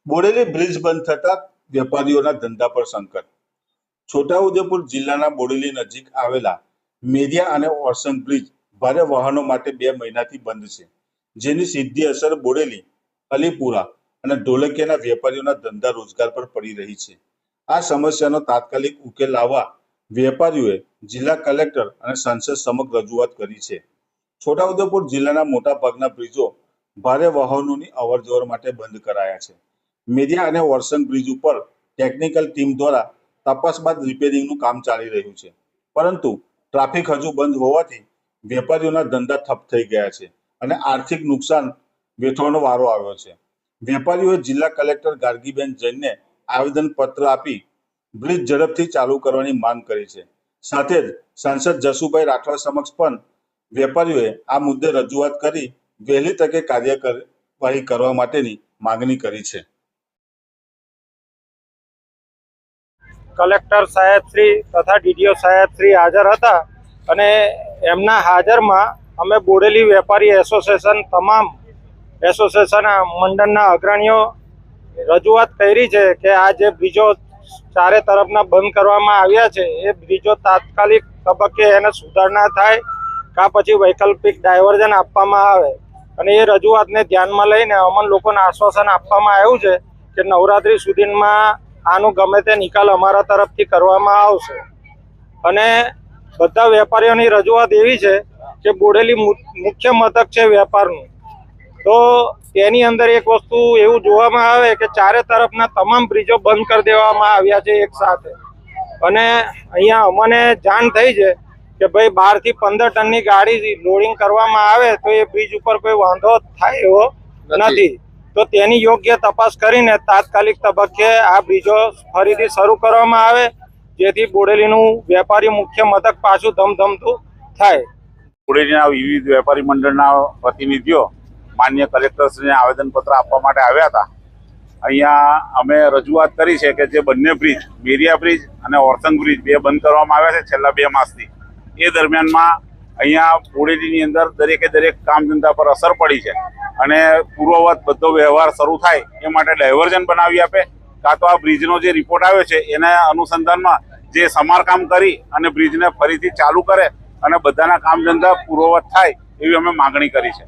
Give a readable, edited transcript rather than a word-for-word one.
Bodeli bridge બંધ થતા વેપારીઓના ધંધા પર સંકટ। છોટાઉદેપુર જિલ્લાના બોડેલી નજીક આવેલા મેરિયા અને ઓરસંગ બ્રિજ ભારે વાહનો માટે 2 મહિનાથી બંધ છે, જેની સીધી અસર બોડેલી, અલીપુરા અને ઢોલકિયાના વેપારીઓના ધંધા રોજગાર પર પડી રહી છે। આ સમસ્યાનો તાત્કાલિક ઉકેલ લાવવા વેપારીઓએ જિલ્લા કલેક્ટર અને સંસદ સમક્ષ રજૂઆત કરી છે। છોટાઉદેપુર જિલ્લાના મોટા ભાગના બ્રિજો ભારે વાહનોની અવરજવર માટે બંધ કરાયા છે। મેરિયા અને ઓરસંગ બ્રિજ ઉપર ટેકનિકલ ટીમ દ્વારા તપાસ બાદ રિપેરિંગનું કામ ચાલી રહ્યું છે, પરંતુ ટ્રાફિક હજુ બંધ હોવાથી વેપારીઓના ધંધા ઠપ થઈ ગયા છે અને આર્થિક નુકસાન વેઠવાનો વારો આવ્યો છે। વેપારીઓએ જિલ્લા કલેક્ટર ગાર્ગીબેન જૈનને આવેદનપત્ર આપી બ્રિજ ઝડપથી ચાલુ કરવાની માંગ કરી છે। સાથે જ સાંસદ જશુભાઈ રાઠવા સમક્ષ પણ વેપારીઓએ આ મુદ્દે રજૂઆત કરી વહેલી તકે કાર્યવાહી કરવા માટેની માંગણી કરી છે। કલેક્ટર સાહેબશ્રી તથા ડીડીઓ સાહેબશ્રી હાજર હતા અને એમના હાજરમાં અમે બોડેલી વેપારી એસોસિએશન તમામ એસોસિએશન મંડળના અગ્રણીઓ રજૂઆત કરી છે કે આ જે બ્રિજો ચારે તરફના બંધ કરવામાં આવ્યા છે એ બ્રિજો તાત્કાલિક તબક્કે એને સુધારણા થાય કાં પછી વૈકલ્પિક ડાયવર્ઝન આપવામાં આવે। અને એ રજૂઆતને ધ્યાનમાં લઈને અમને લોકોને આશ્વાસન આપવામાં આવ્યું છે કે નવરાત્રી સુધીમાં આનો ગમે તે નિકાલ અમારા તરફથી કરવામાં આવશે। અને બધા વેપારીઓની રજૂઆત એવી છે કે બોડેલી મુખ્ય મથક છે વેપારનું, તો તેની અંદર એક વસ્તુ એવું જોવામાં આવે કે ચારે તરફના તમામ બ્રિજો બંધ કરી દેવામાં આવ્યા છે એક સાથે। અને અહીંયા અમને જાણ થઈ છે કે ભાઈ 12 થી 15 ટનની ગાડી લોડિંગ કરવામાં આવે તો એ બ્રિજ ઉપર કોઈ વાંધો થાય એવો નથી, તો તેની યોગ્ય તપાસ કરીને તાત્કાલિક તબક્કે આ બ્રિજો ફરીથી શરૂ કરવામાં આવે, જેથી બોડેલીનું વેપારી મુખ્ય મથક પાછું ધમધમતું થાય। બોડેલીના વિવિધ વેપારી મંડળના પ્રતિનિધિઓ માન્ય કલેક્ટરશ્રીને આવેદનપત્ર આપવા માટે આવ્યા હતા। અહીંયા અમે રજૂઆત કરી છે કે જે બંને બ્રિજ, મેરિયા બ્રિજ અને ઓરસંગ બ્રિજ બે બંધ કરવામાં આવ્યા છે છેલ્લા 2 માસથી, એ દરમિયાનમાં અહીંયા બોડેલીની અંદર દરેકે દરેક કામ ધંધા પર અસર પડી છે અને પૂર્વવત બધો વ્યવહાર શરૂ થાય એ માટે ડાયવર્ઝન બનાવી આપે, કાં તો આ બ્રિજનો જે રિપોર્ટ આવ્યો છે એના અનુસંધાનમાં જે સમારકામ કરી અને બ્રિજને ફરીથી ચાલુ કરે અને બધાના કામ ધંધા પૂર્વવત થાય એવી અમે માગણી કરી છે।